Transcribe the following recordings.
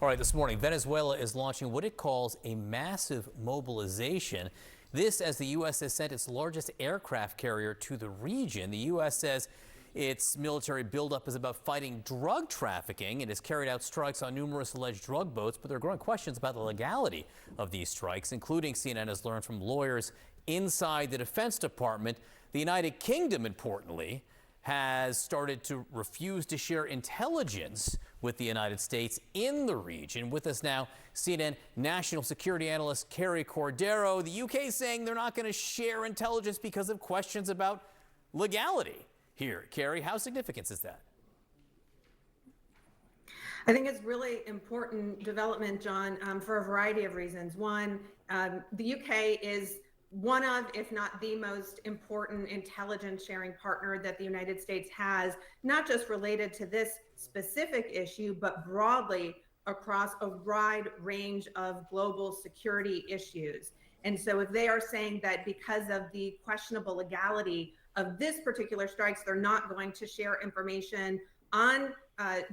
All right, this morning, Venezuela is launching what it calls a massive mobilization. This as the U.S. has sent its largest aircraft carrier to the region. The U.S. says its military buildup is about fighting drug trafficking and has carried out strikes on numerous alleged drug boats, but there are growing questions about the legality of these strikes, including, CNN has learned from lawyers inside the Defense Department. The United Kingdom, importantly, has started to refuse to share intelligence with the United States in the region. With us now, CNN national security analyst Carrie Cordero. The UK is saying they're not going to share intelligence because of questions about legality here. Carrie, how significant is that? I think it's really important development, John, for a variety of reasons. One, the UK is one of, if not the most important intelligence sharing partner that the United States has, not just related to this specific issue, but broadly across a wide range of global security issues. And so if they are saying that because of the questionable legality of this particular strikes, they're not going to share information on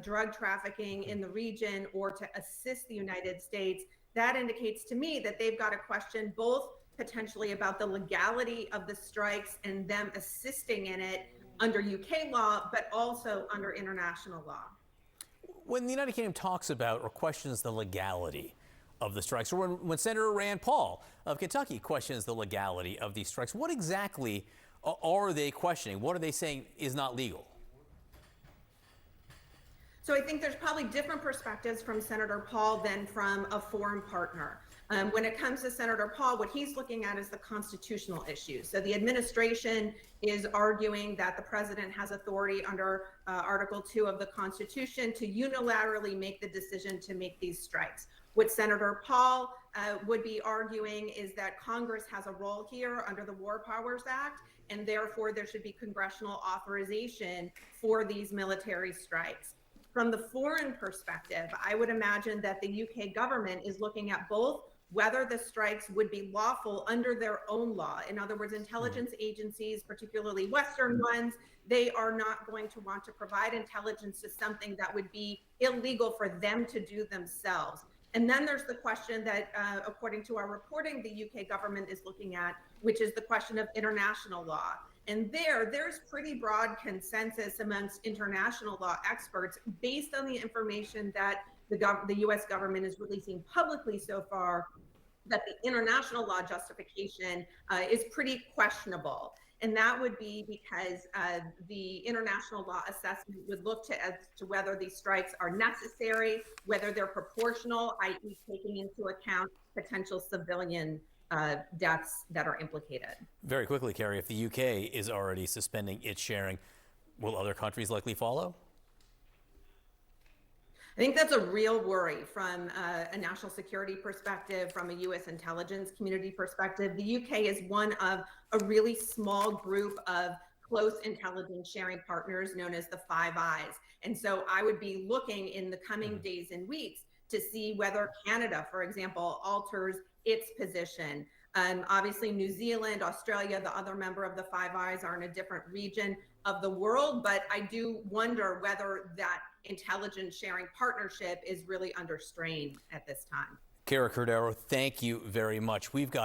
drug trafficking in the region or to assist the United States, that indicates to me that they've got a question both potentially about the legality of the strikes and them assisting in it under UK law, but also under international law. When the United Kingdom talks about or questions the legality of the strikes, or when Senator Rand Paul of Kentucky questions the legality of these strikes, what exactly are they questioning? What are they saying is not legal? So I think there's probably different perspectives from Senator Paul than from a foreign partner. When it comes to Senator Paul, what he's looking at is the constitutional issues. So the administration is arguing that the president has authority under Article 2 of the Constitution to unilaterally make the decision to make these strikes. What Senator Paul would be arguing is that Congress has a role here under the War Powers Act, and therefore there should be congressional authorization for these military strikes. From the foreign perspective, I would imagine that the UK government is looking at both whether the strikes would be lawful under their own law. In other words, intelligence agencies, particularly Western ones, they are not going to want to provide intelligence to something that would be illegal for them to do themselves. And then there's the question that, according to our reporting, the UK government is looking at, which is the question of international law. And there's pretty broad consensus amongst international law experts based on the information that the US government is releasing publicly so far, that the international law justification is pretty questionable. And that would be because the international law assessment would look as to whether these strikes are necessary, whether they're proportional, i.e. taking into account potential civilian deaths that are implicated. Very quickly, Carrie, if the UK is already suspending its sharing, will other countries likely follow? I think that's a real worry from a national security perspective, from a U.S. intelligence community perspective. The UK is one of a really small group of close intelligence sharing partners known as the Five Eyes. And so I would be looking in the coming days and weeks to see whether Canada, for example, alters its position. Obviously, New Zealand, Australia, the other member of the Five Eyes, are in a different region of the world, but I do wonder whether that intelligence sharing partnership is really under strain at this time. Carrie Cordero, thank you very much. We've got